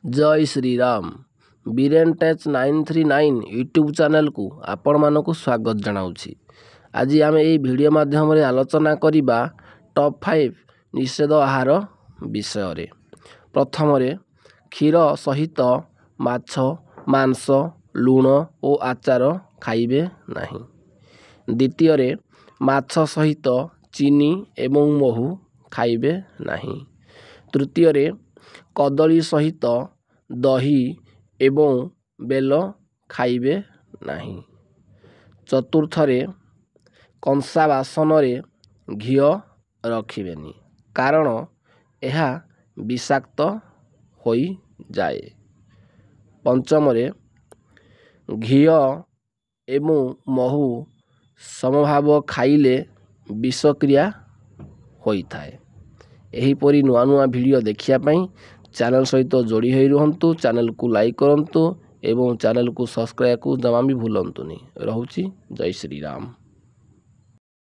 जय Shri Ram. Biren टेच 939 YouTube channel को आपण मानक स्वागत जनाऊँगी। आज आम यही वीडियो माध्यम आलोचना करवा टॉप 5 निषेध आहार विषय। प्रथम क्षीर सहित माछ मांस लुण और आचार खाइबे नहीं। द्वितीय माछ सहित चीनी एवं महू खाइबे नहीं। तृतीय कदली सहित दही एवं बेल खाइबे नहीं। चतुर्थ कंसा बासन घी रखिबेनी कारण यह विषाक्त हो जाए। पंचम घी एवं महू समभाव खाइले विषक्रिया होता है। एहीपरी नुआ नुआ वीडियो देखियापाई चैनल सहित जोड़ी हो रुहतु। चैनल को लाइक करंतु एवं चैनल को सब्सक्राइब को जमा भी भूलंतुनी। रहुछि जय श्री राम।